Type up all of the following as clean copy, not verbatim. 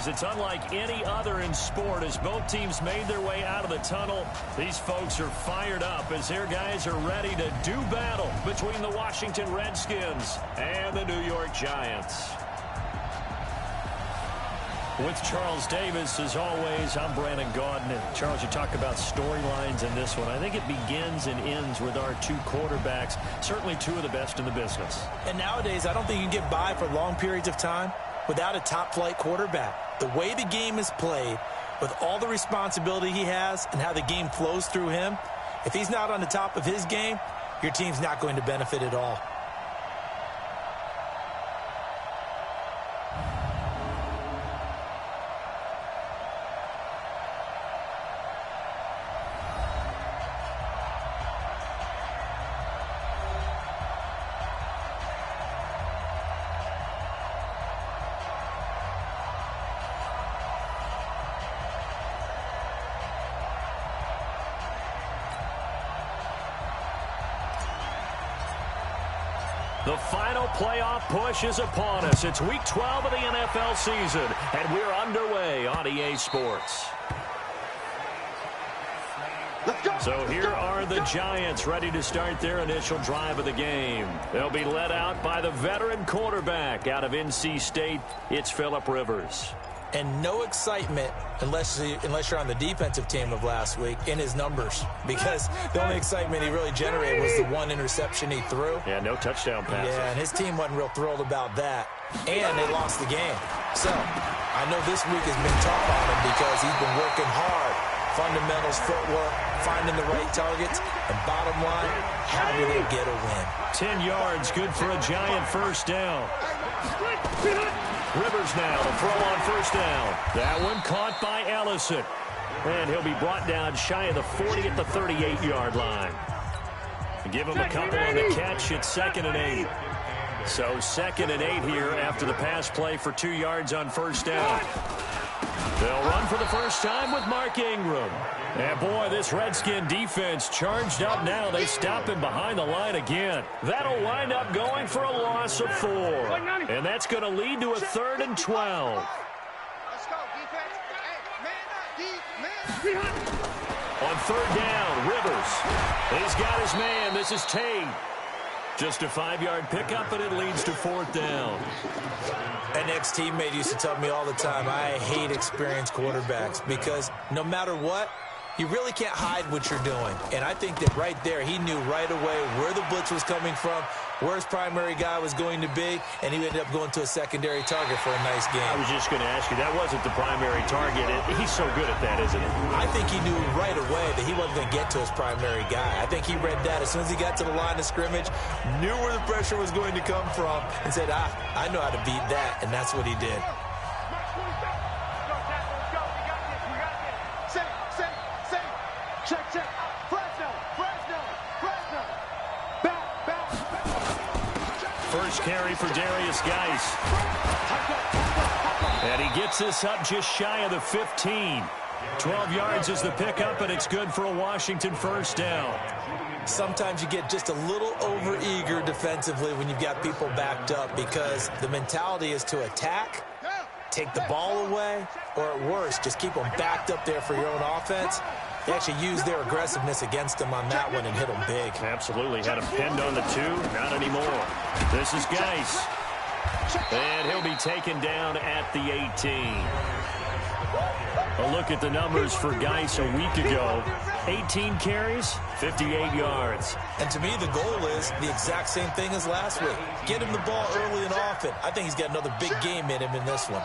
because it's unlike any other in sport. As both teams made their way out of the tunnel, these folks are fired up as their guys are ready to do battle between the Washington Redskins and the New York Giants. With Charles Davis, as always, I'm Brandon Gaudin. And Charles, you talk about storylines in this one. I think it begins and ends with our two quarterbacks, certainly two of the best in the business. And nowadays, I don't think you can get by for long periods of time without a top-flight quarterback. The way the game is played, with all the responsibility he has and how the game flows through him, if he's not on the top of his game, your team's not going to benefit at all. The final playoff push is upon us. It's Week 12 of the NFL season, and we're underway on EA Sports. So here are the Giants ready to start their initial drive of the game. They'll be led out by the veteran quarterback out of NC State. It's Phillip Rivers. And no excitement unless you're on the defensive team of last week in his numbers, because the only excitement he really generated was the one interception he threw. Yeah, no touchdown passes. Yeah, and his team wasn't real thrilled about that. And they lost the game. So I know this week has been tough on him because he's been working hard. Fundamentals, footwork, finding the right targets, and bottom line, how do they get a win? 10 yards, good for a Giant first down. Rivers now to throw on first down. That one caught by Ellison. And he'll be brought down shy of the 40 at the 38-yard line. Give him a couple on the catch. It's 2nd and 8. So 2nd and 8 here after the pass play for 2 yards on first down. They'll run for the first time with Mark Ingram. And boy, this Redskin defense charged up now. They stop him behind the line again. That'll wind up going for a loss of 4. And that's going to lead to a 3rd and 12. Let's go, defense. Hey, man, On 3rd down, Rivers. He's got his man. This is Tate. Just a 5-yard pickup, and it leads to 4th down. An ex-teammate used to tell me all the time, I hate experienced quarterbacks because no matter what, you really can't hide what you're doing. And I think that right there, he knew right away where the blitz was coming from, where his primary guy was going to be, and he ended up going to a secondary target for a nice game. I was just going to ask you, that wasn't the primary target. He's so good at that, isn't he? I think he knew right away that he wasn't going to get to his primary guy. I think he read that as soon as he got to the line of scrimmage, knew where the pressure was going to come from, and said, I know how to beat that, and that's what he did. First carry for Darius Geis. And he gets this up just shy of the 15. 12 yards is the pickup, and it's good for a Washington first down. Sometimes you get just a little over-eager defensively when you've got people backed up because the mentality is to attack, take the ball away, or at worst, just keep them backed up there for your own offense. They actually used their aggressiveness against them on that one and hit them big. Absolutely. Had him pinned on the 2. Not anymore. This is Geis. And he'll be taken down at the 18. A look at the numbers for Geis a week ago. 18 carries, 58 yards. And to me, the goal is the exact same thing as last week. Get him the ball early and often. I think he's got another big game in him in this one.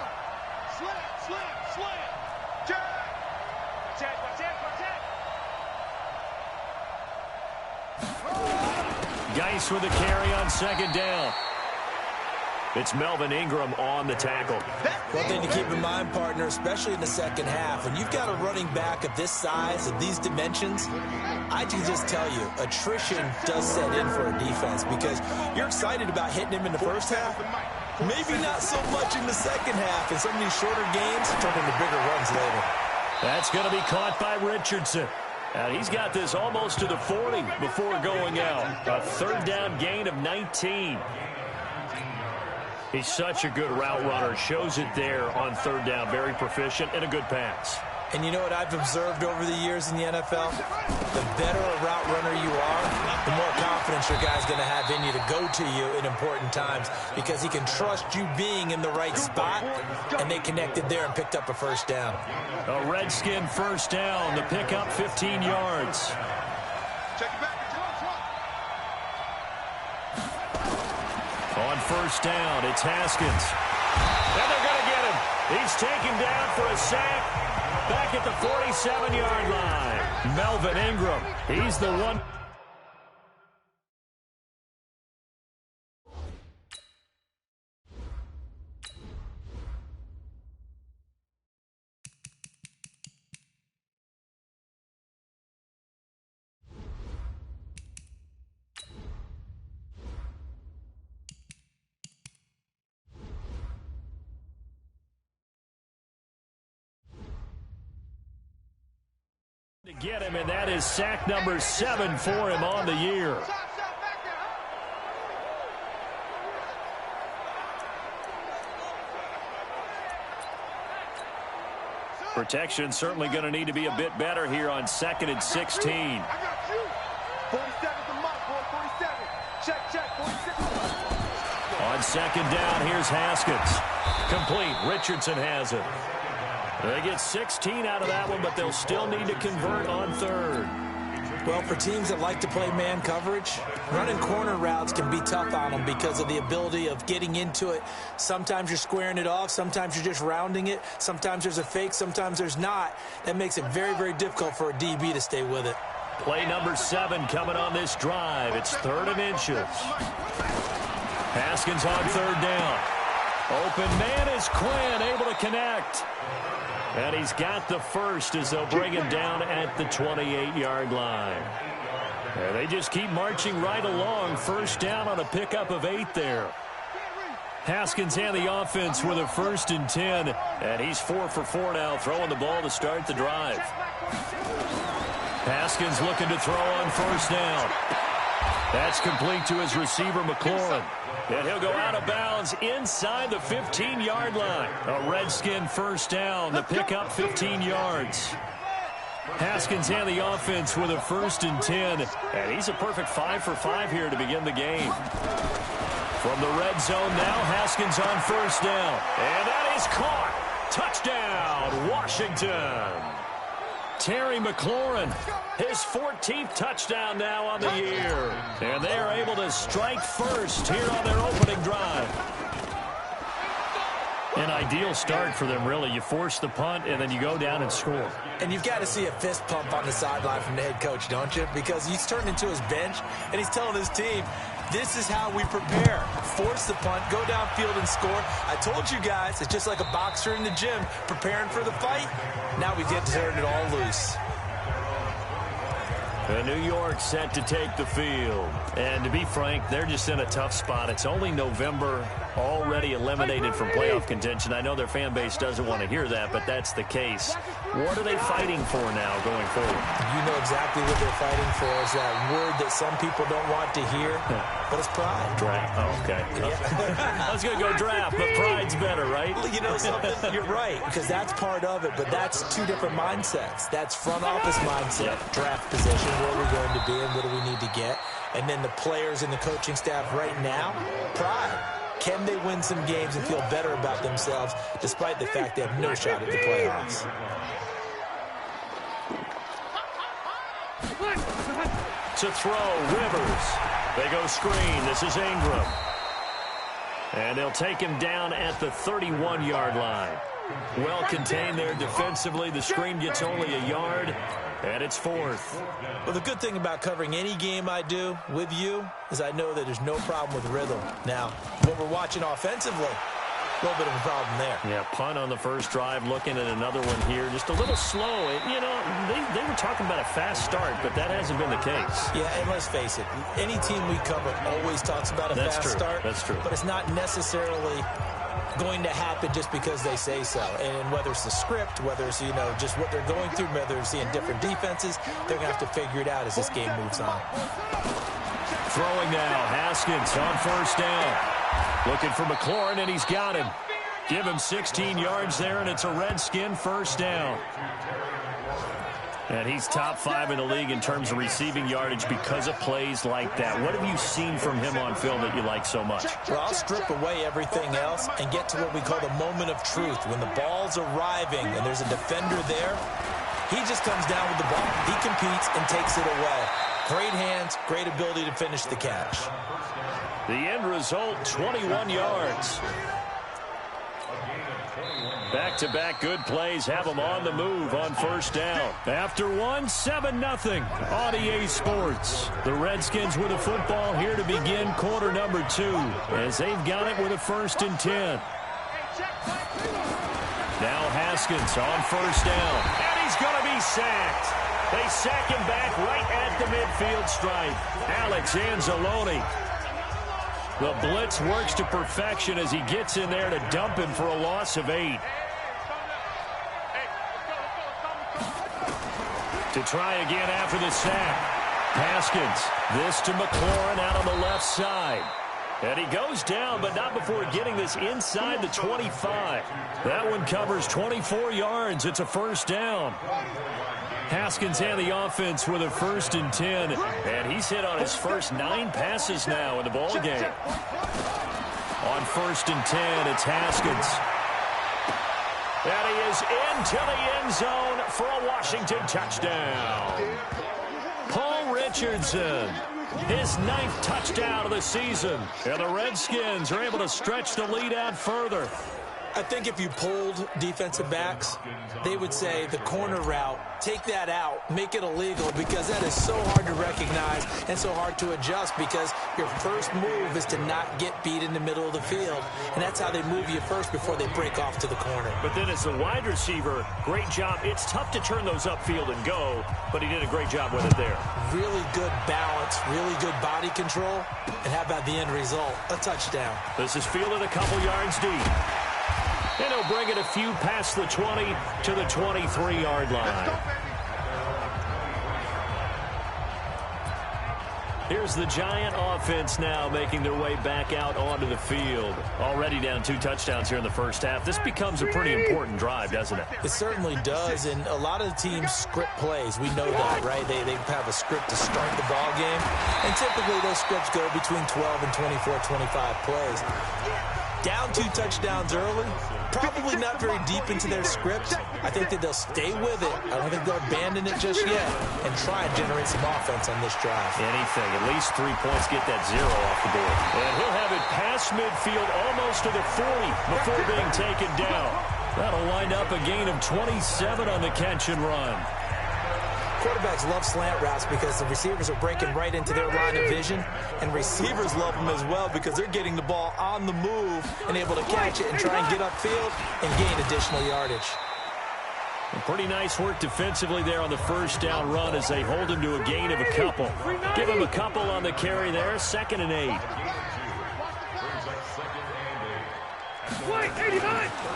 Geis with a carry on 2nd down. It's Melvin Ingram on the tackle. One thing to keep in mind, partner, especially in the second half, when you've got a running back of this size, of these dimensions, I can just tell you, attrition does set in for a defense because you're excited about hitting him in the first half. Maybe not so much in the second half, and some of these shorter games turn into bigger runs later. That's going to be caught by Richardson. And he's got this almost to the 40 before going out. A 3rd down gain of 19. He's such a good route runner. Shows it there on third down. Very proficient and a good pass. And you know what I've observed over the years in the NFL? The better a route runner you are, the more confidence your guy's going to have in you to go to you in important times because he can trust you being in the right spot, and they connected there and picked up a first down. A Redskin first down. The pickup 15 yards. Check it back. On first down, it's Haskins. And they're going to get him. He's taken down for a sack. Back at the 47-yard line. Melvin Ingram. He's the one. To get him, and that is sack number 7 for him on the year. Protection certainly going to need to be a bit better here on 2nd and 16. I got you. 47's the mark, boy. 47. Check, 47. On second down, here's Haskins. Complete. Richardson has it. They get 16 out of that one, but they'll still need to convert on third. Well, for teams that like to play man coverage, running corner routes can be tough on them because of the ability of getting into it. Sometimes you're squaring it off. Sometimes you're just rounding it. Sometimes there's a fake. Sometimes there's not. That makes it very, very difficult for a DB to stay with it. Play number 7 coming on this drive. It's 3rd and inches. Haskins on third down. Open man is Quinn, able to connect. And he's got the first as they'll bring him down at the 28-yard line. And they just keep marching right along. First down on a pickup of 8 there. Haskins and the offense with a 1st and 10. And he's 4 for 4 now, throwing the ball to start the drive. Haskins looking to throw on first down. That's complete to his receiver, McLaurin. And he'll go out of bounds inside the 15-yard line. A Redskin first down. The pickup 15 yards. Haskins and the offense with a 1st and 10. And he's a perfect 5 for 5 here to begin the game. From the red zone now, Haskins on first down. And that is caught. Touchdown, Washington. Terry McLaurin, his 14th touchdown now on the year. And they are able to strike first here on their opening drive. An ideal start for them, really. You force the punt, and then you go down and score. And you've got to see a fist pump on the sideline from the head coach, don't you? Because he's turned into his bench, and he's telling his team, this is how we prepare. Force the punt, go downfield and score. I told you guys, it's just like a boxer in the gym preparing for the fight. Now we get to turn it all loose. New York set to take the field. And to be frank, they're just in a tough spot. It's only November, already eliminated from playoff contention. I know their fan base doesn't want to hear that, but that's the case. What are they fighting for now going forward? You know exactly what they're fighting for. Is that word that some people don't want to hear, but it's pride. Draft. Oh, okay. I was going to go draft, but pride's better, right? You know something? You're right, because that's part of it, but that's 2 different mindsets. That's front office mindset, draft position, where we're going to be and what do we need to get. And then the players and the coaching staff right now, pride. Can they win some games and feel better about themselves despite the fact they have no shot at the playoffs? To throw, Rivers. They go screen. This is Ingram. And they'll take him down at the 31-yard line. Well contained there defensively. The screen gets only a yard, and it's 4th. Well, the good thing about covering any game I do with you is I know that there's no problem with rhythm. Now, what we're watching offensively, a little bit of a problem there. Yeah, punt on the first drive, looking at another one here. Just a little slow. You know, they were talking about a fast start, but that hasn't been the case. Yeah, and let's face it, any team we cover always talks about a fast start. That's true. But it's not necessarily going to happen just because they say so. And whether it's the script, whether it's, you know, just what they're going through, whether they're seeing different defenses, they're going to have to figure it out as this game moves on. Throwing now, Haskins on first down. Looking for McLaurin, and he's got him. Give him 16 yards there, and it's a Redskin first down. And he's top 5 in the league in terms of receiving yardage because of plays like that. What have you seen from him on film that you like so much? Well, I'll strip away everything else and get to what we call the moment of truth. When the ball's arriving and there's a defender there, he just comes down with the ball. He competes and takes it away. Great hands, great ability to finish the catch. The end result, 21 yards. Back-to-back good plays have them on the move on first down. After one, 7-0 on EA Sports. The Redskins with a football here to begin quarter number 2 as they've got it with a 1st and 10. Now Haskins on first down, and he's going to be sacked. They sack him back right at the midfield stripe. Alex Anzalone. The blitz works to perfection as he gets in there to dump him for a loss of 8. To try again after the sack. Haskins, this to McLaurin out on the left side. And he goes down, but not before getting this inside the 25. That one covers 24 yards. It's a first down. Haskins and the offense with a 1st and 10. And he's hit on his first 9 passes now in the ballgame. On 1st and 10, it's Haskins. And he is into the end zone for a Washington touchdown. Paul Richardson, his 9th touchdown of the season. And the Redskins are able to stretch the lead out further. I think if you polled defensive backs, they would say the corner route, take that out, make it illegal, because that is so hard to recognize and so hard to adjust, because your first move is to not get beat in the middle of the field, and that's how they move you first before they break off to the corner. But then as a wide receiver, great job. It's tough to turn those upfield and go, but he did a great job with it there. Really good balance, really good body control, and how about the end result? A touchdown. This is fielded a couple yards deep. And he'll bring it a few past the 20 to the 23-yard line. Here's the Giant offense now making their way back out onto the field. Already down 2 touchdowns here in the first half. This becomes a pretty important drive, doesn't it? It certainly does, and a lot of the teams script plays. We know that, right? They have a script to start the ball game, and typically those scripts go between 12 and 24, 25 plays. Down 2 touchdowns early, probably not very deep into their script. I think that they'll stay with it. I don't think they'll abandon it just yet and try and generate some offense on this drive. Anything, at least 3 points, get that 0 off the board. And he'll have it past midfield almost to the 40 before being taken down. That'll wind up a gain of 27 on the catch and run. Quarterbacks love slant routes because the receivers are breaking right into their line of vision, and receivers love them as well because they're getting the ball on the move and able to catch it and try and get upfield and gain additional yardage. Pretty nice work defensively there on the first down run as they hold him to a gain of a couple. Give him a couple on the carry there, 2nd and 8.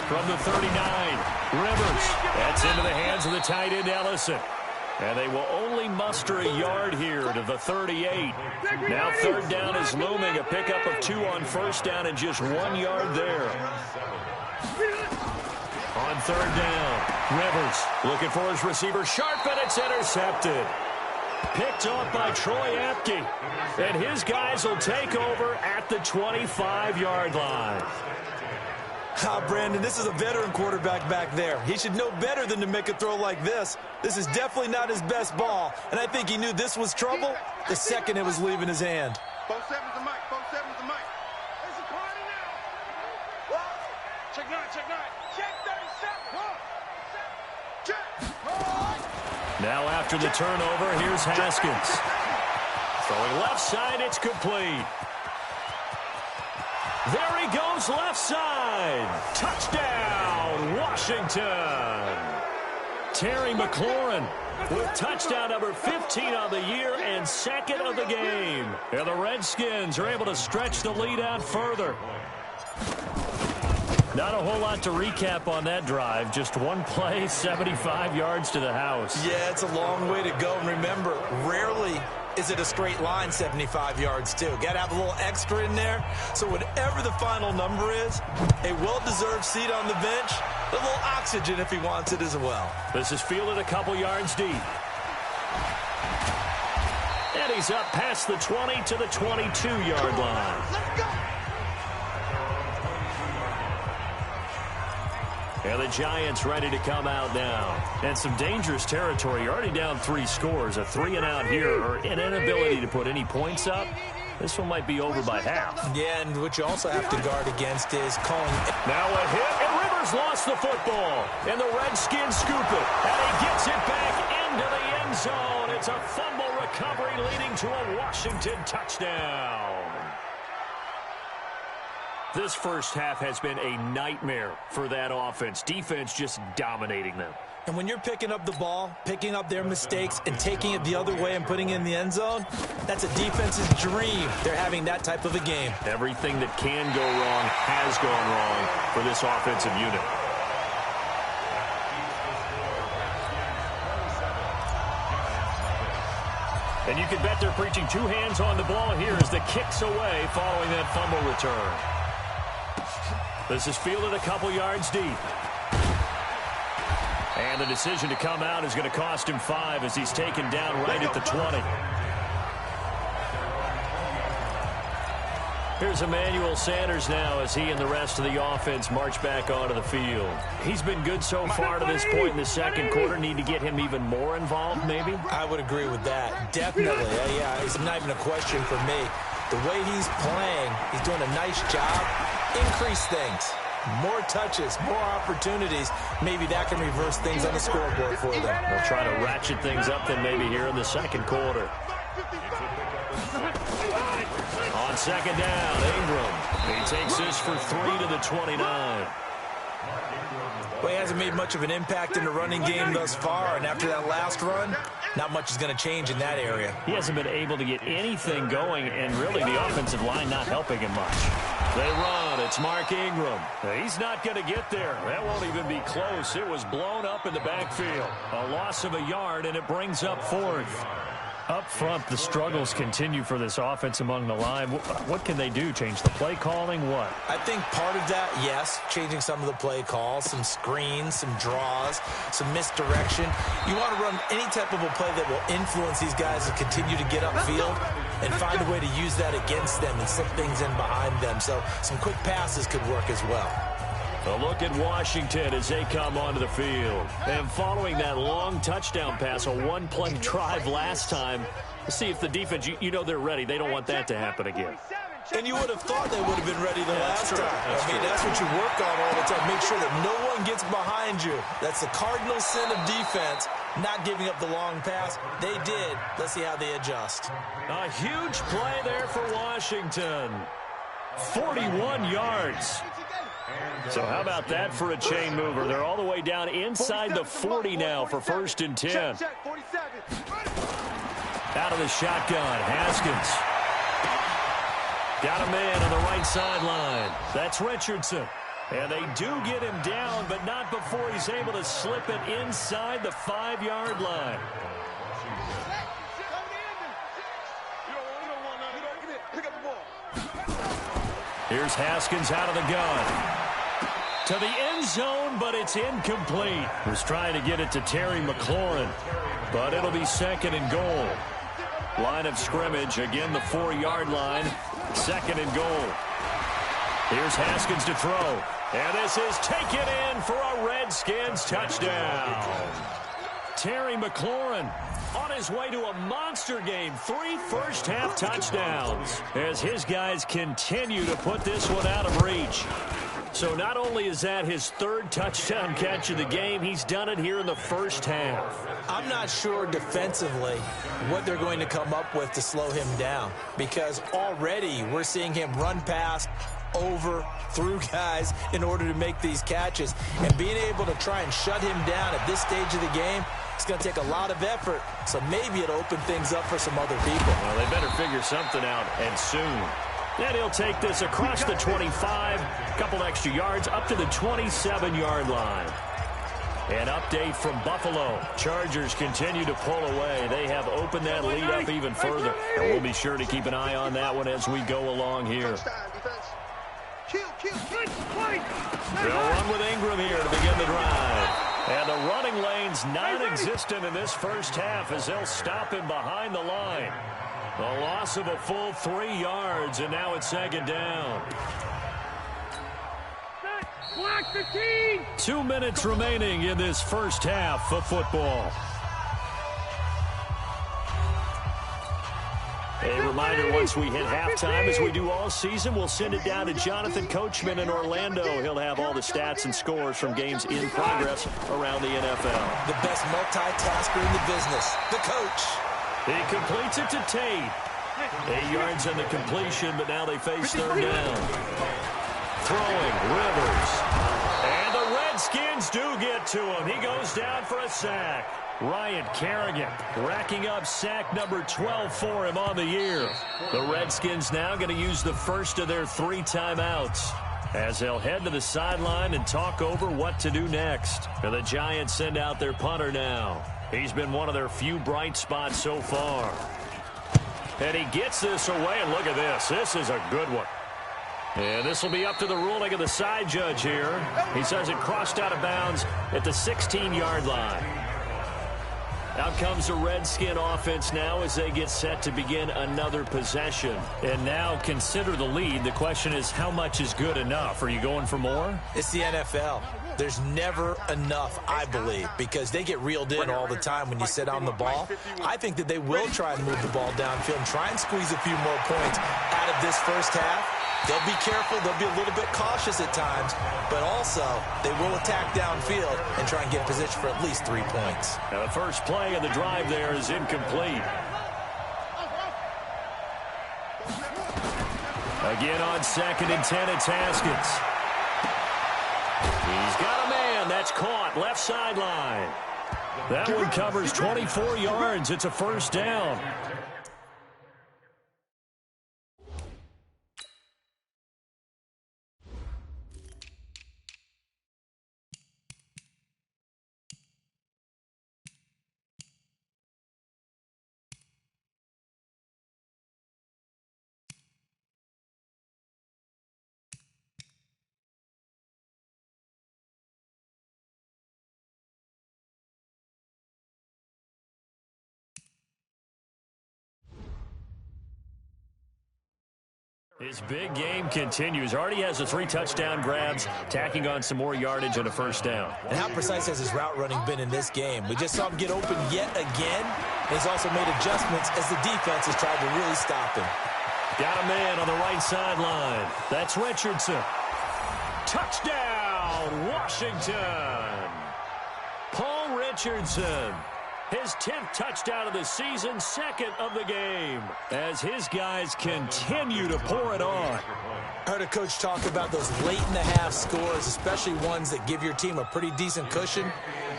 From the 39, Rivers. That's into the hands of the tight end, Ellison. And they will only muster a yard here to the 38. Now 3rd down is looming. A pickup of 2 on first down and just 1 yard there. On 3rd down, Rivers looking for his receiver. Sharp, and it's intercepted. Picked off by Troy Apke. And his guys will take over at the 25-yard line. Brandon, this is a veteran quarterback back there. He should know better than to make a throw like this. This is definitely not his best ball, and I think he knew this was trouble the second it was leaving his hand. 4-7's the mic, 4-7's the mic. It's a party now. Check 9, check 9. Check 37. Check. Now after the turnover, here's Haskins. Throwing left side, it's complete. There he goes left side. Touchdown, Washington. Terry McLaurin with touchdown number 15 on the year and 2nd of the game. And the Redskins are able to stretch the lead out further. Not a whole lot to recap on that drive. Just one play, 75 yards to the house. Yeah, it's a long way to go. And remember, rarely is it a straight line 75 yards, too? Got to have a little extra in there. So whatever the final number is, a well-deserved seat on the bench, a little oxygen if he wants it as well. This is fielded a couple yards deep. And he's up past the 20 to the 22-yard line. Let's go. And the Giants ready to come out now. And some dangerous territory. You're already down 3 scores. A 3-and-out here, or an inability to put any points up. This one might be over by half. Yeah, and what you also have to guard against is calling. Now a hit, and Rivers lost the football. And the Redskins scoop it. And he gets it back into the end zone. It's a fumble recovery leading to a Washington touchdown. This first half has been a nightmare for that offense. Defense just dominating them. And when you're picking up the ball, picking up their mistakes, and taking it the other way and putting it in the end zone, that's a defense's dream. They're having that type of a game. Everything that can go wrong has gone wrong for this offensive unit. And you can bet they're preaching 2 hands on the ball here as the kick's away following that fumble return. This is fielded a couple yards deep. And the decision to come out is going to cost him 5 as he's taken down right at the 20. Here's Emmanuel Sanders now as he and the rest of the offense march back onto the field. He's been good so far to this point in the second quarter. Need to get him even more involved, maybe? I would agree with that. Definitely. Yeah, it's not even a question for me. The way he's playing, he's doing a nice job. Increase things. More touches, more opportunities. Maybe that can reverse things on the scoreboard for them. They'll try to ratchet things up then maybe here in the second quarter. On second down, Ingram. He takes this for 3 to the 29. Well, he hasn't made much of an impact in the running game thus far, and after that last run, not much is going to change in that area. He hasn't been able to get anything going, and really the offensive line not helping him much. They run. It's Mark Ingram. He's not going to get there. That won't even be close. It was blown up in the backfield. A loss of a yard, and it brings up 4th. Up front, the struggles continue for this offense among the line. What can they do? Change the play calling? What? I think part of that, yes, changing some of the play calls, some screens, some draws, some misdirection. You want to run any type of a play that will influence these guys to continue to get upfield and find a way to use that against them and slip things in behind them. So some quick passes could work as well. A look at Washington as they come onto the field. And following that long touchdown pass, a 1-play drive last time, let's see if the defense, you know they're ready. They don't want that to happen again. And you would have thought they would have been ready the last time. That's what you work on all the time. Make sure that no one gets behind you. That's the cardinal sin of defense, not giving up the long pass. They did. Let's see how they adjust. A huge play there for Washington. 41 yards. So how about that for a chain mover? They're all the way down inside the 40 now for 1st and 10. Out of the shotgun, Haskins. Got a man on the right sideline. That's Richardson. And they do get him down, but not before he's able to slip it inside the 5-yard line. Here's Haskins out of the gun. To the end zone, but it's incomplete. Was trying to get it to Terry McLaurin, but it'll be 2nd and goal. Line of scrimmage, again the 4-yard line. 2nd and goal. Here's Haskins to throw. And this is taken in for a Redskins touchdown. Terry McLaurin on his way to a monster game. 3 first-half touchdowns as his guys continue to put this one out of reach. So not only is that his 3rd touchdown catch of the game, he's done it here in the first half. I'm not sure defensively what they're going to come up with to slow him down, because already we're seeing him run past, over, through guys in order to make these catches. And being able to try and shut him down at this stage of the game, it's going to take a lot of effort. So maybe it'll open things up for some other people. Well, they better figure something out, and soon. And he'll take this across the 25, a couple extra yards, up to the 27-yard line. An update from Buffalo. Chargers continue to pull away. They have opened that lead up even further. And we'll be sure to keep an eye on that one as we go along here. They'll run with Ingram here to begin the drive. And the running lane's non-existent in this first half as they'll stop him behind the line. A loss of a full 3 yards, and now it's second down. 2 minutes remaining in this first half of football. A reminder, once we hit halftime, as we do all season, we'll send it down to Jonathan Coachman in Orlando. He'll have all the stats and scores from games in progress around the NFL. The best multitasker in the business, the coach. He completes it to Tate. 8 yards on the completion, but now they face third down. Throwing, Rivers. And the Redskins do get to him. He goes down for a sack. Ryan Kerrigan racking up sack number 12 for him on the year. The Redskins now going to use the first of their 3 timeouts as they'll head to the sideline and talk over what to do next. And the Giants send out their punter now. He's been one of their few bright spots so far. And he gets this away, and look at this. This is a good one. And this will be up to the ruling of the side judge here. He says it crossed out of bounds at the 16-yard line. Out comes the Redskin offense now as they get set to begin another possession. And now consider the lead. The question is, how much is good enough? Are you going for more? It's the NFL. There's never enough, I believe, because they get reeled in all the time when you sit on the ball. I think that they will try and move the ball downfield and try and squeeze a few more points out of this first half. They'll be careful. They'll be a little bit cautious at times, but also they will attack downfield and try and get position for at least 3 points. Now the first play of the drive there is incomplete. Again on 2nd and 10, it's Haskins. He's got a man. That's caught. Left sideline. That one covers 24 yards. It's a first down. His big game continues. Already has the 3 touchdown grabs, tacking on some more yardage and a first down. And how precise has his route running been in this game? We just saw him get open yet again. And he's also made adjustments as the defense has tried to really stop him. Got a man on the right sideline. That's Richardson. Touchdown, Washington. Paul Richardson. His 10th touchdown of the season, 2nd of the game, as his guys continue to pour it on. I heard a coach talk about those late-in-the-half scores, especially ones that give your team a pretty decent cushion.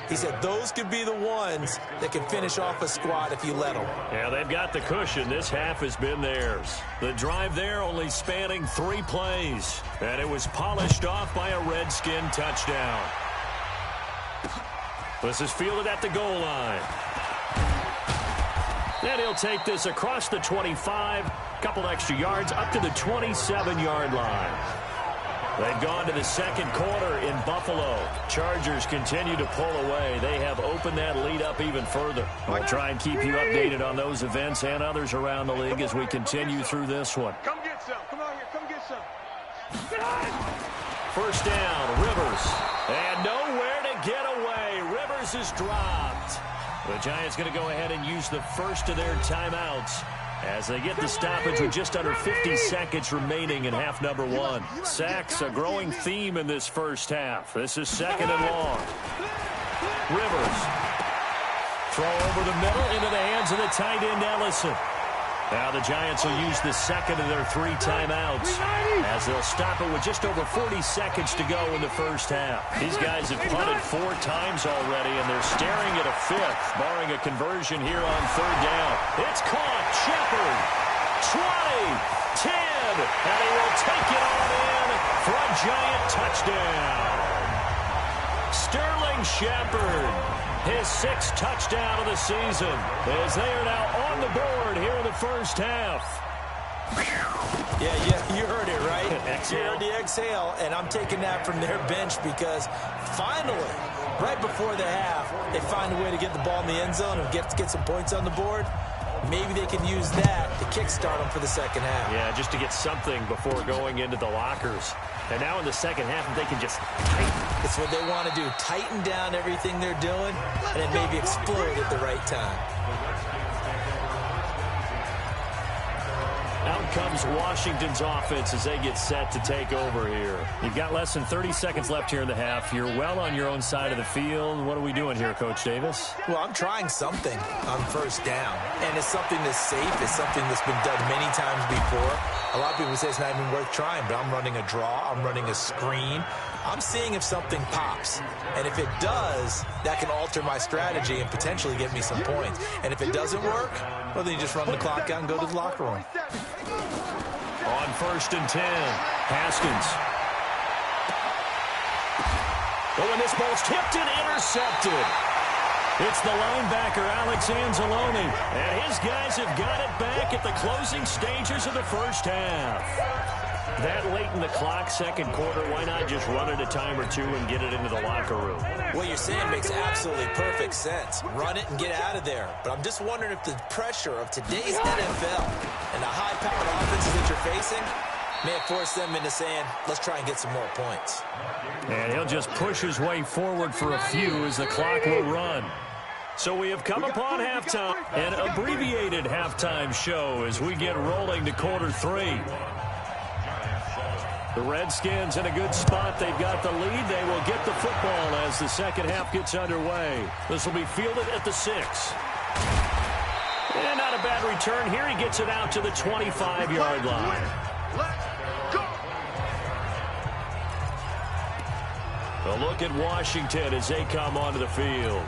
He said those could be the ones that can finish off a squad if you let them. Yeah, they've got the cushion. This half has been theirs. The drive there only spanning 3 plays, and it was polished off by a Redskin touchdown. This is fielded at the goal line. And he'll take this across the 25, couple extra yards up to the 27-yard line. They've gone to the second quarter in Buffalo. Chargers continue to pull away. They have opened that lead up even further. We'll try and keep you updated on those events and others around the league as we continue through this one. Come get some. Come on here. Come get some. First down, Rivers. And nowhere to get away. Rivers is dropped. The Giants going to go ahead and use the first of their timeouts as they get the stoppage with just under 50 seconds remaining in half number 1. Sacks, a growing theme in this first half. This is 2nd and long. Rivers. Throw over the middle into the hands of the tight end, Ellison. Now the Giants will use the 2nd of their 3 timeouts as they'll stop it with just over 40 seconds to go in the first half. These guys have punted 4 times already, and they're staring at a 5th, barring a conversion here on 3rd down. It's caught. Shepard. 20. 10. And he will take it on in for a Giant touchdown. Sterling Sterling Shepard, his 6th touchdown of the season, as they are now on the board here in the first half. Yeah, you heard it, right? Exhale. You heard the exhale, and I'm taking that from their bench because finally, right before the half, they find a way to get the ball in the end zone and get some points on the board. Maybe they can use that to kickstart them for the second half. Yeah, just to get something before going into the lockers. And now in the second half, if they can just tighten. It's what they want to do. Tighten down everything they're doing, and then maybe explode at the right time. Out comes Washington's offense as they get set to take over here. You've got less than 30 seconds left here in the half. You're well on your own side of the field. What are we doing here, Coach Davis? Well, I'm trying something on first down, and it's something that's safe. It's something that's been done many times before. A lot of people say it's not even worth trying, but I'm running a draw. I'm running a screen. I'm seeing if something pops, and if it does, that can alter my strategy and potentially get me some points. And if it doesn't work, well, then you just run the clock out and go to the locker room. On 1st and 10, Haskins. Oh, and this ball's tipped and intercepted. It's the linebacker, Alex Anzalone, and his guys have got it back at the closing stages of the first half. That late in the clock, second quarter, why not just run it a time or two and get it into the locker room? What you're saying makes absolutely perfect sense. Run it and get out of there. But I'm just wondering if the pressure of today's NFL and the high-powered offenses that you're facing may have forced them into saying, let's try and get some more points. And he'll just push his way forward for a few as the clock will run. So we have come upon halftime, an abbreviated halftime show as we get rolling to quarter 3. The Redskins in a good spot. They've got the lead. They will get the football as the second half gets underway. This will be fielded at the 6. And not a bad return here. He gets it out to the 25-yard line. Let's go. A look at Washington as they come onto the field.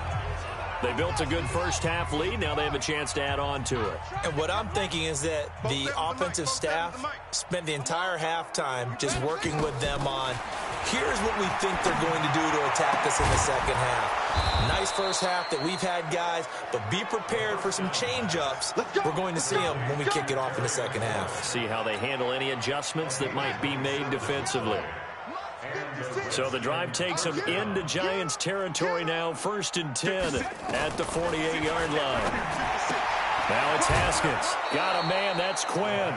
They built a good first half lead. Now they have a chance to add on to it. And what I'm thinking is that the offensive staff spent the entire halftime just working with them on, here's what we think they're going to do to attack us in the second half. Nice first half that we've had, guys, but be prepared for some change-ups. We're going to see them when we kick it off in the second half. See how they handle any adjustments that might be made defensively. So the drive takes them into Giants territory now, 1st and 10 at the 48-yard line. Now it's Haskins. Got a man, that's Quinn.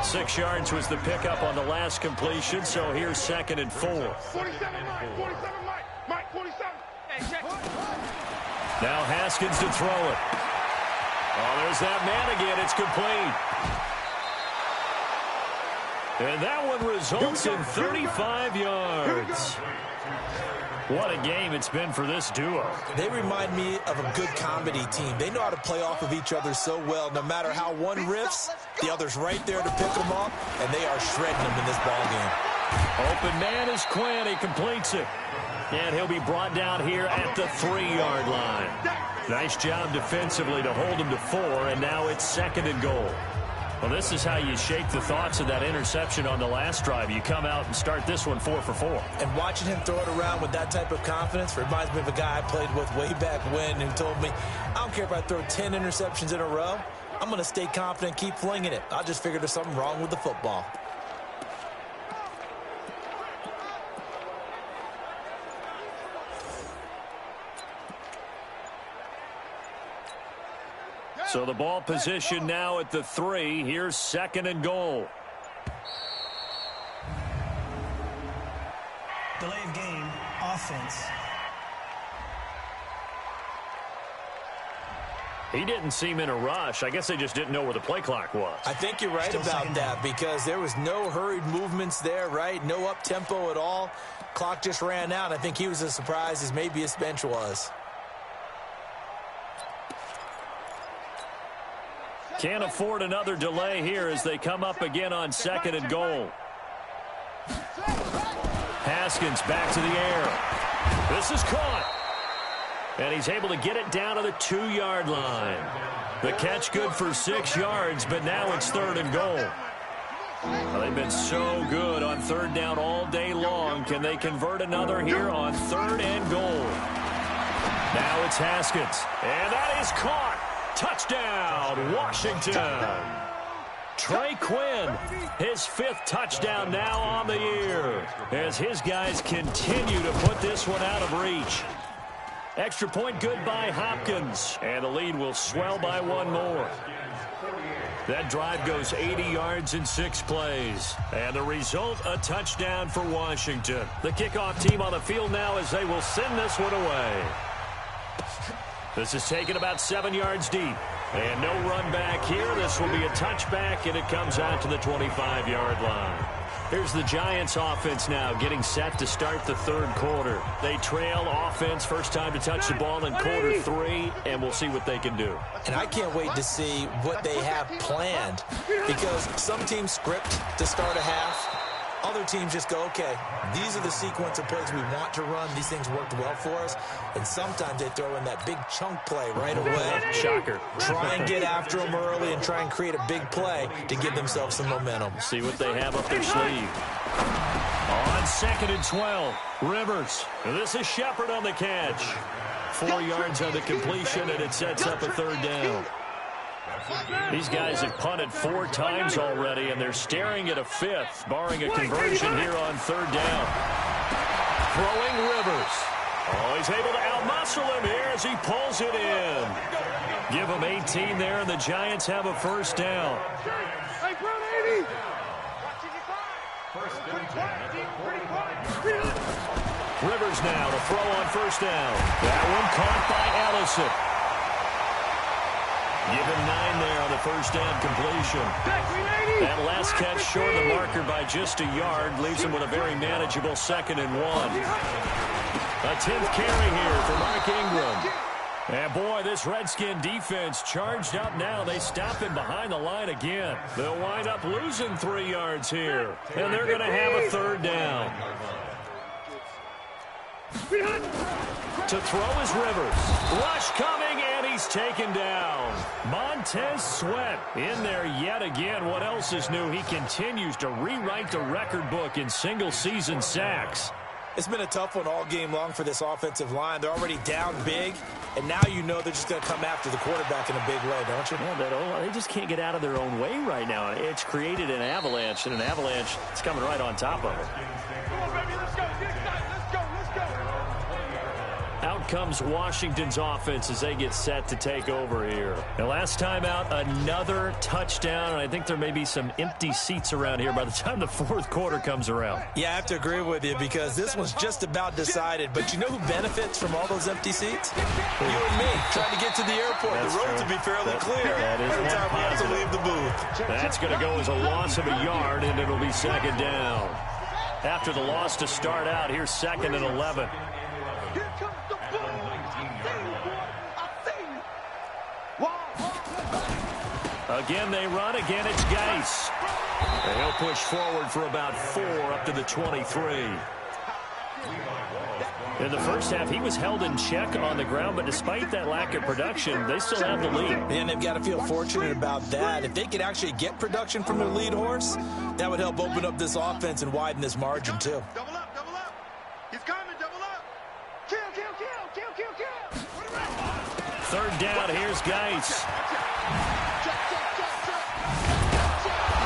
Six yards was the pickup on the last completion, so here's 2nd and 4. 47, Mike, 47. Now Haskins to throw it. Oh, there's that man again. It's complete. And that one results in 35 yards. What a game it's been for this duo. They remind me of a good comedy team. They know how to play off of each other so well. No matter how one riffs, the other's right there to pick them up, and they are shredding them in this ballgame. Open man is Quinn. He completes it. And he'll be brought down here at the 3-yard line. Nice job defensively to hold him to 4, and now it's 2nd and goal. Well, this is how you shake the thoughts of that interception on the last drive. You come out and start this one 4 for 4. And watching him throw it around with that type of confidence reminds me of a guy I played with way back when who told me, I don't care if I throw 10 interceptions in a row. I'm going to stay confident, keep flinging it. I just figured there's something wrong with the football. So the ball position now at the 3. Here's 2nd and goal. Delay of game, offense. He didn't seem in a rush. I guess they just didn't know where the play clock was. I think you're right about that because there was no hurried movements there, right? No up-tempo at all. Clock just ran out. I think he was as surprised as maybe his bench was. Can't afford another delay here as they come up again on 2nd and goal. Haskins back to the air. This is caught. And he's able to get it down to the 2-yard line. The catch good for 6 yards, but now it's 3rd and goal. Well, they've been so good on third down all day long. Can they convert another here on 3rd and goal? Now it's Haskins. And that is caught. Touchdown, Washington. Trey Quinn, his 5th touchdown now on the year, as his guys continue to put this one out of reach. Extra point good by Hopkins, and the lead will swell by 1 more. That drive goes 80 yards in 6 plays. And the result, a touchdown for Washington. The kickoff team on the field now as they will send this one away. This is taken about 7 yards deep. And no run back here. This will be a touchback, and it comes out to the 25-yard line. Here's the Giants offense now getting set to start the 3rd quarter. They trail offense, first time to touch the ball in quarter 3, and we'll see what they can do. And I can't wait to see what they have planned, because some teams script to start a half. Other teams just go, okay, these are the sequence of plays we want to run. These things worked well for us. And sometimes they throw in that big chunk play right away. Shocker. Try and get after them early and try and create a big play to give themselves some momentum. See what they have up their sleeve. On 2nd and 12, Rivers. This is Shepard on the catch. 4 yards on the completion, and it sets up a 3rd down. These guys have punted 4 times already, and they're staring at a 5th, barring a conversion here on 3rd down. Throwing Rivers. Oh, he's able to outmuscle him here as he pulls it in. Give him 18 there, and the Giants have a 1st down. Rivers now to throw on 1st down. That one caught by Allison. Give him 9 there on the 1st down completion. That last catch short of the marker by just a yard leaves him with a very manageable 2nd and 1. A 10th carry here for Mark Ingram. And boy, this Redskin defense charged up now. They stop him behind the line again. They'll wind up losing 3 yards here. And they're going to have a 3rd down. To throw is Rivers. Rush coming, and he's taken down. Montez Sweat in there yet again. What else is new? He continues to rewrite the record book in single-season sacks. It's been a tough one all game long for this offensive line. They're already down big, and now you know they're just going to come after the quarterback in a big way, don't you? Yeah, they just can't get out of their own way right now. It's created an avalanche, and an avalanche is coming right on top of it. Come on, baby, let's go. Let's go. Out comes Washington's offense as they get set to take over here. The last time out, another touchdown, and I think there may be some empty seats around here by the time the 4th quarter comes around. Yeah, I have to agree with you because this one's just about decided. But you know who benefits from all those empty seats? You and me, trying to get to the airport. That's the roads true. will be fairly clear That is by the time we have to leave the booth. That's going to go as a loss of a yard, and it'll be 2nd down. After the loss to start out, here's 2nd and 11. Here comes the ball. I see you. Again, they run. Again, it's Geis. And he'll push forward for about 4 up to the 23. In the first half, he was held in check on the ground, but despite that lack of production, they still have the lead. And they've got to feel fortunate about that. If they could actually get production from their lead horse, that would help open up this offense and widen this margin, too. Double up. He's coming, double up. Kill. 3rd down, here's Geis.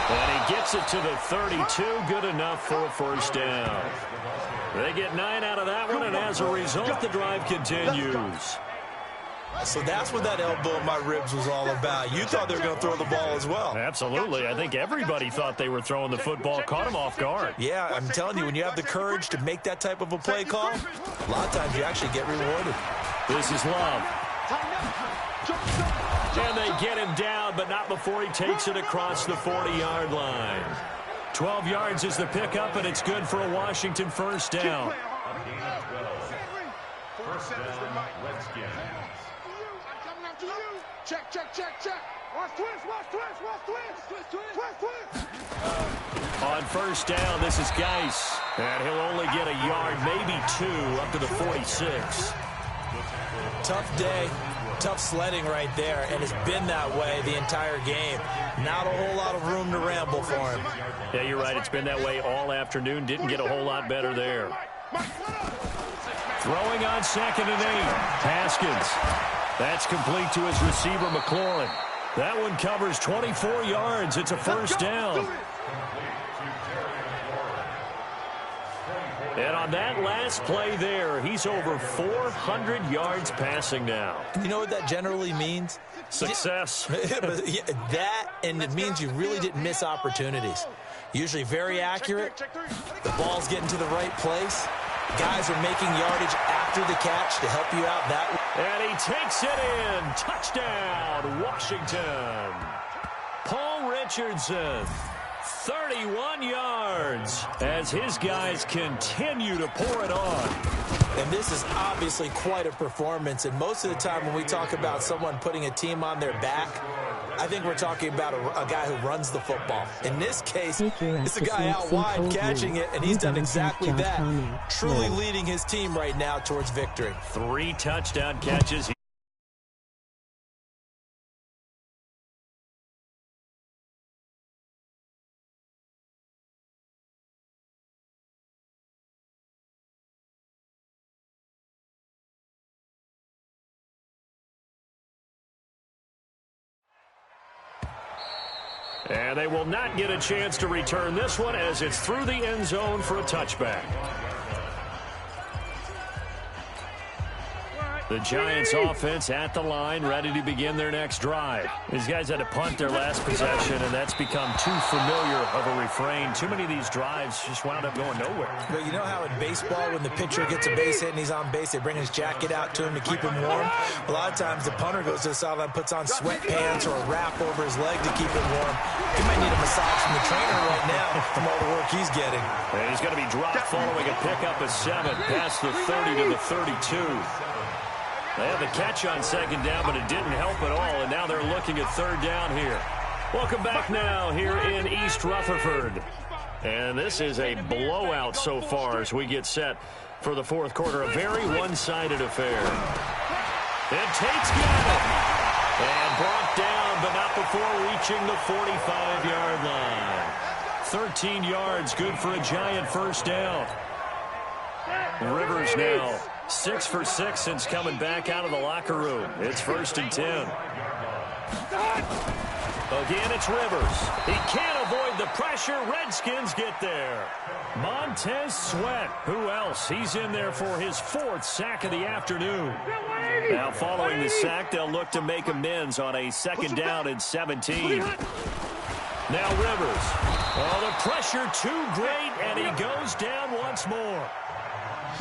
And he gets it to the 32, good enough for a 1st down. They get 9 out of that one, and as a result, the drive continues. So that's what that elbow in my ribs was all about. You thought they were going to throw the ball as well. Absolutely. I think everybody thought they were throwing the football, caught him off guard. Yeah, I'm telling you, when you have the courage to make that type of a play call, a lot of times you actually get rewarded. This is Love. And they get him down, but not before he takes it across the 40-yard line. 12 yards is the pickup, and it's good for a Washington 1st down. Check. Watch twist. On 1st down, this is Geis. And he'll only get a yard, maybe 2, up to the 46. Tough day. Tough sledding right there, and it's been that way the entire game. Not a whole lot of room to ramble for him. Yeah, you're right. It's been that way all afternoon. Didn't get a whole lot better there. Throwing on 2nd and 8. Haskins. That's complete to his receiver, McLaurin. That one covers 24 yards. It's a first down. And on that last play there, he's over 400 yards passing now. You know what that generally means? Success. That, and it means you really didn't miss opportunities. Usually very accurate. The ball's getting to the right place. Guys are making yardage after the catch to help you out that way. And he takes it in. Touchdown, Washington. Paul Richardson. 31 yards as his guys continue to pour it on. And this is obviously quite a performance. And most of the time when we talk about someone putting a team on their back, I think we're talking about a guy who runs the football. In this case, it's a guy out wide catching it, and he's done exactly that. Truly leading his team right now towards victory. 3 touchdown catches. And they will not get a chance to return this one as it's through the end zone for a touchback. The Giants offense at the line, ready to begin their next drive. These guys had to punt their last possession, and that's become too familiar of a refrain. Too many of these drives just wound up going nowhere. But you know how in baseball, when the pitcher gets a base hit and he's on base, they bring his jacket out to him to keep him warm? A lot of times the punter goes to the sideline, puts on sweatpants or a wrap over his leg to keep him warm. He might need a massage from the trainer right now from all the work he's getting. And he's going to be dropped following a pickup of 7 past the 30 to the 32. They had the catch on 2nd down, but it didn't help at all, and now they're looking at 3rd down here. Welcome back now here in East Rutherford. And this is a blowout so far as we get set for the 4th quarter. A very one-sided affair. And Tate's got it. And brought down, but not before reaching the 45-yard line. 13 yards, good for a Giant first down. Rivers now 6 for 6 since coming back out of the locker room. It's 1st and 10. Again, it's Rivers. He can't avoid the pressure. Redskins get there. Montez Sweat. Who else? He's in there for his 4th sack of the afternoon. Now, following the sack, they'll look to make amends on a 2nd down and 17. Now Rivers. Oh, the pressure too great, and he goes down once more.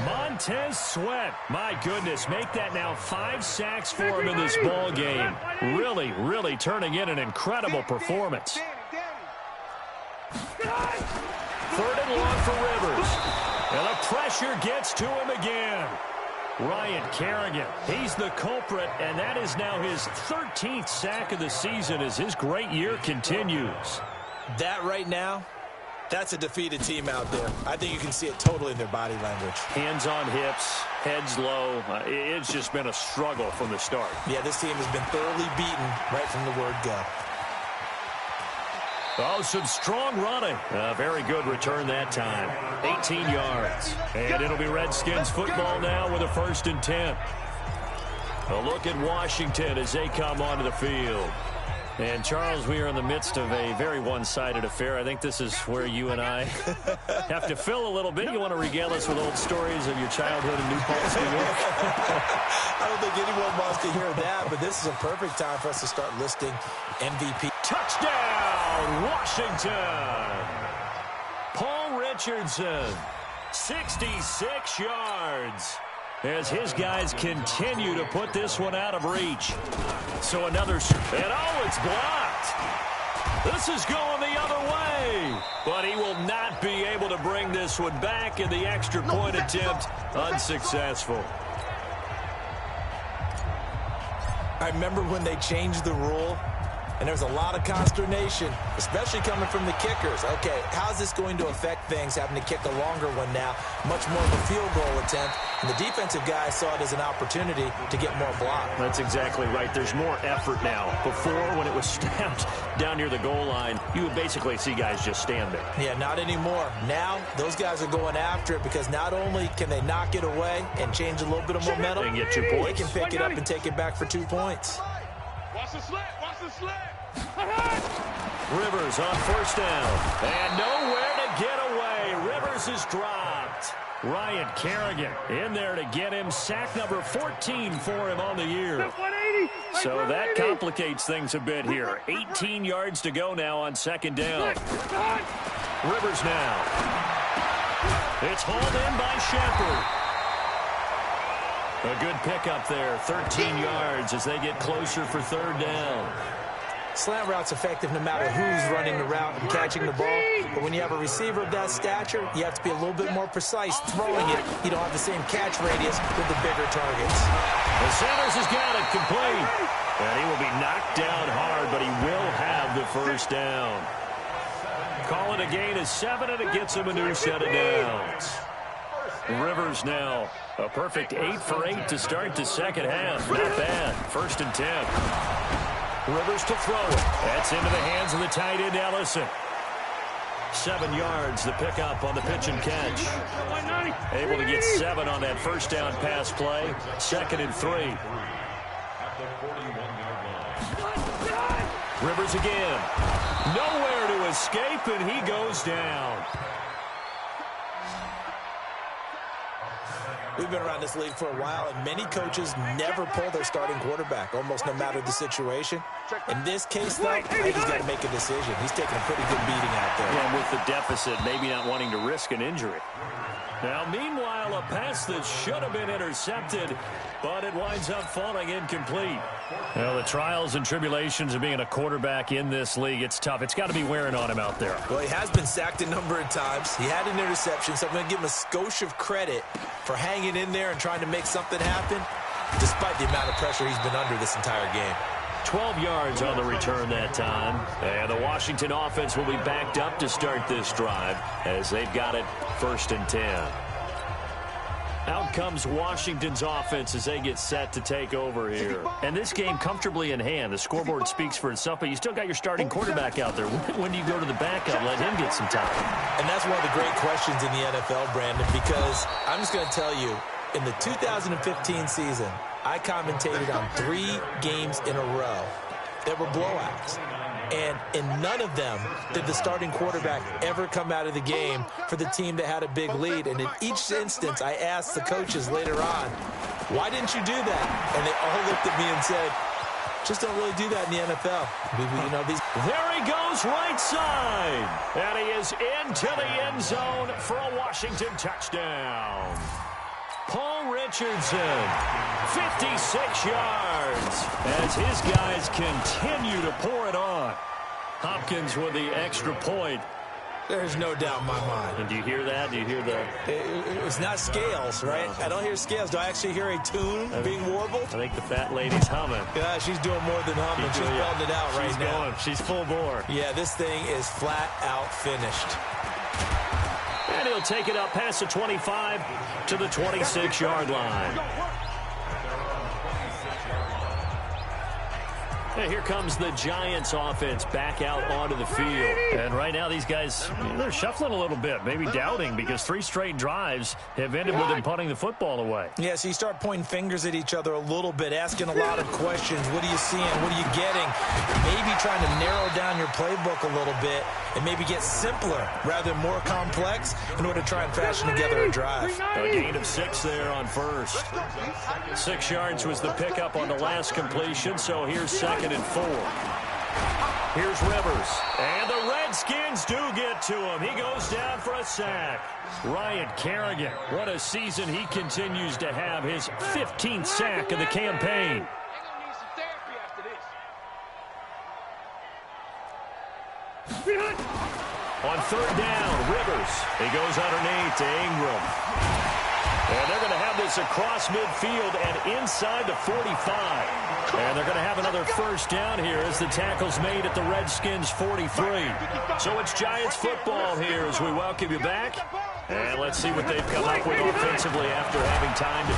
Montez Sweat, my goodness, make that now 5 sacks for him in this ball game. Really, really turning in an incredible performance. 3rd and long for Rivers. And the pressure gets to him again. Ryan Kerrigan, he's the culprit, and that is now his 13th sack of the season as his great year continues. That right now, that's a defeated team out there. I think you can see it totally in their body language. Hands on hips, heads low. It's just been a struggle from the start. Yeah, this team has been thoroughly beaten right from the word go. Oh, some strong running. Very good return that time. 18 yards. And it'll be Redskins football now with a 1st and 10. A look at Washington as they come onto the field. And, Charles, we are in the midst of a very one-sided affair. I think this is where you and I have to fill a little bit. You want to regale us with old stories of your childhood in New Paltz, New York? I don't think anyone wants to hear that, but this is a perfect time for us to start listing MVP. Touchdown, Washington! Paul Richardson, 66 yards. As his guys continue to put this one out of reach. So another, and oh, it's blocked. This is going the other way. But he will not be able to bring this one back, in the extra point attempt unsuccessful. I remember when they changed the rule And there's a lot of consternation, especially coming from the kickers. Okay, how's this going to affect things, having to kick a longer one now, much more of a field goal attempt? And the defensive guys saw it as an opportunity to get more block. That's exactly right. There's more effort now. Before, when it was snapped down near the goal line, you would basically see guys just stand there. Yeah, not anymore. Now, those guys are going after it because not only can they knock it away and change a little bit of momentum, and get 2 points. They can pick it up and take it back for 2 points. Watch the slip. Watch the slip. Rivers on first down. And nowhere to get away. Rivers is dropped. Ryan Kerrigan in there to get him. Sack number 14 for him on the year. So that complicates things a bit here. 18 yards to go now on second down. Rivers now. It's hauled in by Shepard. A good pickup there. 13 yards as they get closer for third down. Slant route's effective no matter who's running the route and catching the ball. But when you have a receiver of that stature, you have to be a little bit more precise throwing it. You don't have the same catch radius with the bigger targets. The Sanders has got it complete. And he will be knocked down hard, but he will have the first down. Call it a gain of 7, and it gets him a new set of downs. Rivers now a perfect 8 for 8 to start the second half. Not bad. 1st and 10. Rivers to throw it. That's into the hands of the tight end, Ellison. 7 yards, the pickup on the pitch and catch. Able to get 7 on that first down pass play. 2nd and 3. Rivers again. Nowhere to escape, and he goes down. We've been around this league for a while, and many coaches never pull their starting quarterback, almost no matter the situation. In this case, though, I think he's got to make a decision. He's taking a pretty good beating out there. Yeah, with the deficit, maybe not wanting to risk an injury. Now, meanwhile, a pass that should have been intercepted, but it winds up falling incomplete. Well, the trials and tribulations of being a quarterback in this league, it's tough. It's got to be wearing on him out there. Well, he has been sacked a number of times. He had an interception, so I'm going to give him a skosh of credit for hanging in there and trying to make something happen, despite the amount of pressure he's been under this entire game. 12 yards on the return that time. And the Washington offense will be backed up to start this drive as they've got it 1st and 10. Out comes Washington's offense as they get set to take over here. And this game comfortably in hand. The scoreboard speaks for itself, but you still got your starting quarterback out there. When do you go to the backup? Let him get some time. And that's one of the great questions in the NFL, Brandon, because I'm just going to tell you, in the 2015 season, I commentated on 3 games in a row that were blowouts. And in none of them did the starting quarterback ever come out of the game for the team that had a big lead. And in each instance, I asked the coaches later on, why didn't you do that? And they all looked at me and said, just don't really do that in the NFL. There he goes right side. And he is into the end zone for a Washington touchdown. Paul Richardson, 56 yards, as his guys continue to pour it on. Hopkins with the extra point. There's no doubt in my mind. And do you hear that? Do you hear the... It's not scales, right? I don't hear scales. Do I actually hear a tune being warbled? I think the fat lady's humming. Yeah, she's doing more than humming. She's belting it out right now. She's full bore. Yeah, this thing is flat out finished. And he'll take it up past the 25 to the 26-yard line. And here comes the Giants offense back out onto the field. And right now these guys, they're shuffling a little bit, maybe doubting, because 3 straight drives have ended with them punting the football away. Yeah, so you start pointing fingers at each other a little bit, asking a lot of questions. What are you seeing? What are you getting? Maybe trying to narrow down your playbook a little bit and maybe get simpler rather than more complex in order to try and fashion together a drive. A gain of 6 there on first. 6 yards was the pickup on the last completion, so here's 2nd and 4. Here's Rivers, and the Redskins do get to him. He goes down for a sack. Ryan Kerrigan, what a season he continues to have, his 15th sack of the campaign. On 3rd down, Rivers. He goes underneath to Ingram. And they're going to have this across midfield and inside the 45. And they're going to have another first down here as the tackle's made at the Redskins' 43. So it's Giants football here as we welcome you back. And let's see what they've come up with offensively after having time to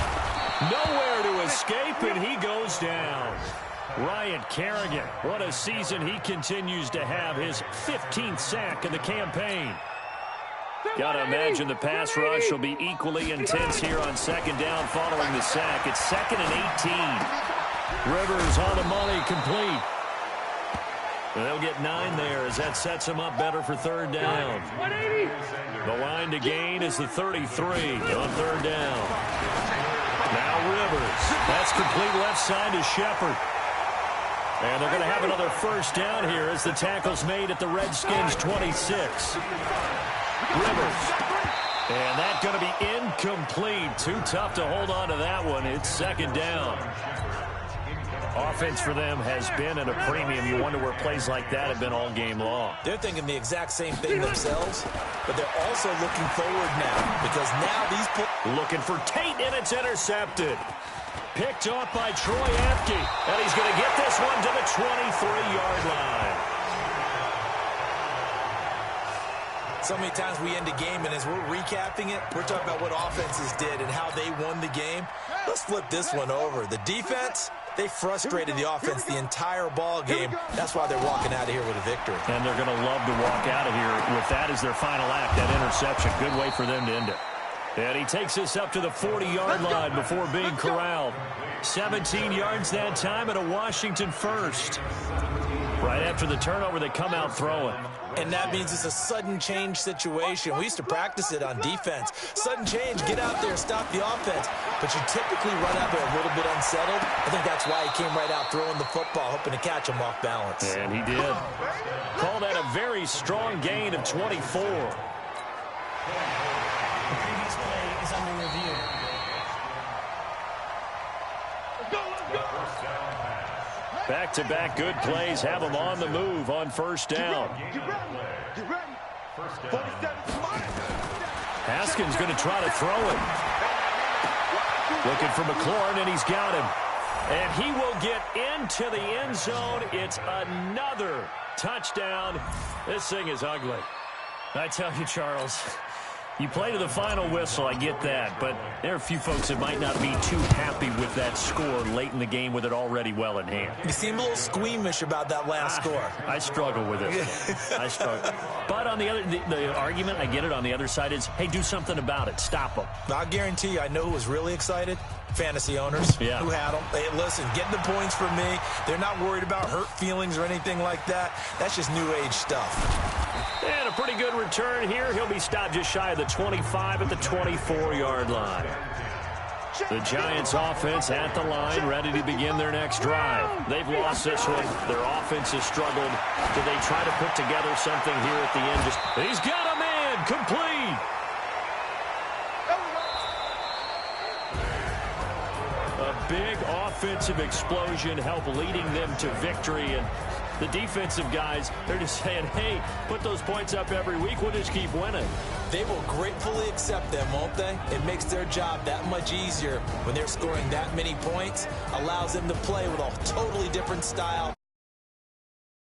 nowhere to escape, and he goes down. Ryan Kerrigan, what a season he continues to have, his 15th sack of the campaign. Got to imagine the pass rush will be equally intense here on second down following the sack. It's 2nd and 18. Rivers on the money, complete. They'll get 9 there as that sets them up better for third down. The line to gain is the 33 on third down. Now Rivers. That's complete left side to Shepard. And they're going to have another first down here as the tackle's made at the Redskins' 26. Rivers. And that's going to be incomplete. Too tough to hold on to that one. It's second down. Offense for them has been at a premium. You wonder where plays like that have been all game long. They're thinking the exact same thing themselves, but they're also looking forward now because now these... Looking for Tate, and it's intercepted. Picked off by Troy Apke, and he's going to get this one to the 23-yard line. So many times we end a game, and as we're recapping it, we're talking about what offenses did and how they won the game. Let's flip this one over. The defense, they frustrated the offense the entire ball game. That's why they're walking out of here with a victory. And they're going to love to walk out of here with that as their final act, that interception. Good way for them to end it. And he takes us up to the 40-yard line before being corralled. 17 yards that time and a Washington first. Right after the turnover, they come out throwing. And that means it's a sudden change situation. We used to practice it on defense. Sudden change, get out there, stop the offense. But you typically run out there a little bit unsettled. I think that's why he came right out throwing the football, hoping to catch him off balance. And he did. Call that a very strong gain of 24. The previous play is under review. Back-to-back good plays have them on the move on first down. Haskins going to try to throw it. Looking for McLaurin, and he's got him. And he will get into the end zone. It's another touchdown. This thing is ugly. I tell you, Charles, you play to the final whistle, I get that, but there are a few folks that might not be too happy with that score late in the game with it already well in hand. You seem a little squeamish about that last score. I struggle with it. I struggle. But on the other, the argument, I get it, on the other side is, hey, do something about it. Stop them. I guarantee you, I know who was really excited. Fantasy owners who had them. Hey, listen, get the points for me. They're not worried about hurt feelings or anything like that. That's just new age stuff. And a pretty good return here. He'll be stopped just shy of the 25 at the 24-yard line. The Giants offense at the line, ready to begin their next drive. They've lost this one. Their offense has struggled. Do they try to put together something here at the end? He's got a man, complete. A big offensive explosion helped leading them to victory. And the defensive guys, they're just saying, hey, put those points up every week. We'll just keep winning. They will gratefully accept them, won't they? It makes their job that much easier when they're scoring that many points. Allows them to play with a totally different style.